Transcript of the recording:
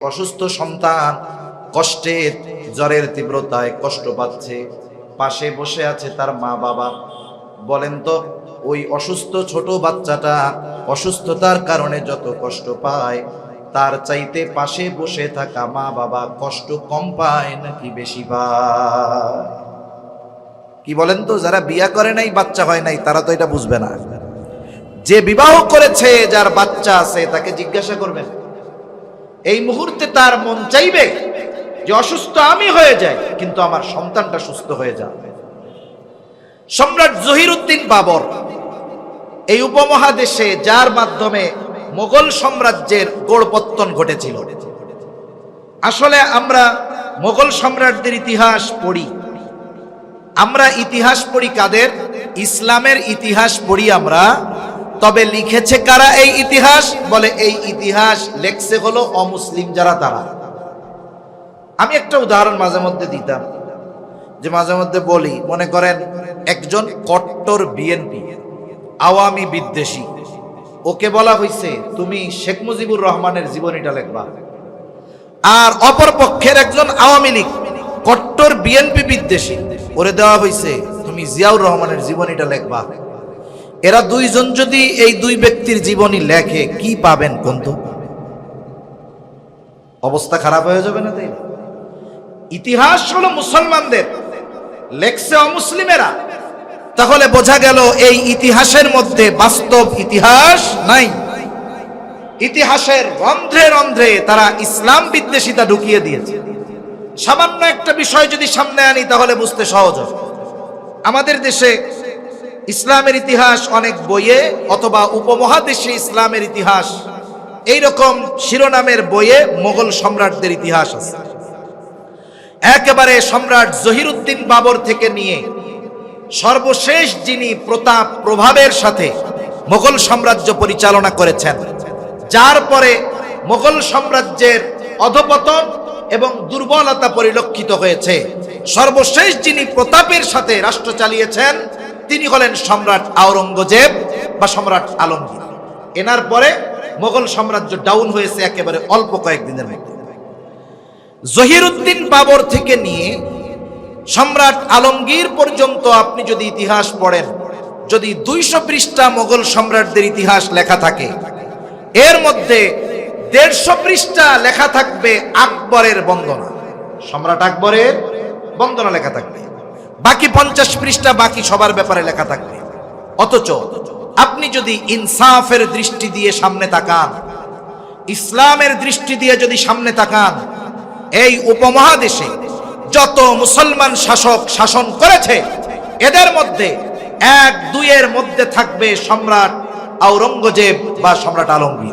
অসুস্থ সন্তান কষ্টের জ্বরের তীব্রতায় কষ্ট পাচ্ছে, পাশে বসে আছে তার মা বাবা। বলেন তো ওই অসুস্থ ছোট বাচ্চাটা অসুস্থতার কারণে যত কষ্ট পায়, তার চাইতে পাশে বসে থাকা মা বাবা কষ্ট কম পায় নাকি বেশি পায়? কি বলেন তো? যারা বিয়া করে নাই, বাচ্চা হয় নাই, তারা তো এটা বুঝবে না। যে বিবাহ করেছে, যার বাচ্চা আছে, তাকে জিজ্ঞাসা করবেন, এই মুহূর্তে তার মন চাইবে যে অসুস্থ আমি হয়ে যাই, কিন্তু আমার সন্তানটা সুস্থ হয়ে যাবে। সম্রাট জহিরুদ্দিন বাবর এই উপমহাদেশে, যার মাধ্যমে মোগল সাম্রাজ্যের গোড়পত্তন ঘটেছিল। আসলে আমরা মোগল সম্রাটদের ইতিহাস পড়ি, আমরা ইতিহাস পড়ি কাদের? ইসলামের ইতিহাস পড়ি আমরা। তবে লিখেছে কারা এই ইতিহাস? বলে এই ইতিহাস লেখছে হলো অমুসলিম যারা, তারা। আমি একটা উদাহরণ মাঝে মধ্যে দিতাম, যে মাঝে মধ্যে বলি, মনে করেন একজন কট্টর বিএনপি আওয়ামী বিদ্বেষী, ওকে বলা হয়েছে তুমি শেখ মুজিবুর রহমানের জীবনীটা লিখবা। আর অপর পক্ষের একজন আওয়ামী লীগ কট্টর বিএনপি বিদ্বেষী, ওরে দেওয়া হয়েছে তুমি জিয়াউর রহমানের জীবনীটা লিখবা। এরা দুইজন যদি এই দুই ব্যক্তির জীবনী লেখে, কি পাবেন কোন? তো অবস্থা খারাপ হয়ে যাবে না? তাই ইতিহাস হলো মুসলমানদের, লেখছে অমুসলিমেরা। তাহলে বোঝা গেল এই ইতিহাসের মধ্যে বাস্তব ইতিহাস নাই। ইতিহাসের রন্ধ্রে রন্ধ্রে তারা ইসলাম বিদ্বেষিতা ঢুকিয়ে দিয়েছে। সামান্য একটা বিষয় যদি সামনে আনি তাহলে বুঝতে সহজ হয়। আমাদের দেশে ইসলামের ইতিহাস অনেক বইয়ে, অথবা উপমহাদেশে ইসলামের ইতিহাস, এইরকম শিরোনামের বইয়ে মোগল সম্রাটদের ইতিহাস আছে। একেবারে সম্রাট জহিরুদ্দিন বাবর থেকে নিয়ে সর্বশেষ যিনি প্রতাপ প্রভাবের সাথে মোগল সাম্রাজ্য পরিচালনা করেছেন, যার পরে মোগল সাম্রাজ্যের অধপতন এবং দুর্বলতা পরিলক্ষিত হয়েছে, সর্বশেষ যিনি প্রতাপের সাথে রাষ্ট্র চালিয়েছেন, তিনি হলেন সম্রাট আওরঙ্গজেব বা সম্রাট আলমগীর। এনার পরে মোগল সাম্রাজ্য ডাউন হয়েছে একেবারে অল্প কয়েকদিনের মধ্যে। জহিরুদ্দিন বাবর থেকে নিয়ে সম্রাট আলমগীর পর্যন্ত আপনি যদি ইতিহাস পড়েন, যদি 200 পৃষ্ঠা মোগল সম্রাটদের ইতিহাস লেখা থাকে, এর মধ্যে 150 পৃষ্ঠা লেখা থাকবে আকবরের বন্দনা, সম্রাট আকবরের বন্দনা লেখা থাকবে। বাকি 50 পৃষ্ঠা বাকি সবার ব্যাপারে লেখা থাকবে। অথচ আপনি যদি ইনসাফের দৃষ্টি দিয়ে সামনে তাকান, ইসলামের দৃষ্টি দিয়ে যদি সামনে তাকান, এই উপমহাদেশে যত মুসলমান শাসক শাসন করেছে, এদের মধ্যে 1-2 এর মধ্যে থাকবে সম্রাট আওরঙ্গজেব বা সম্রাট আলমগীর।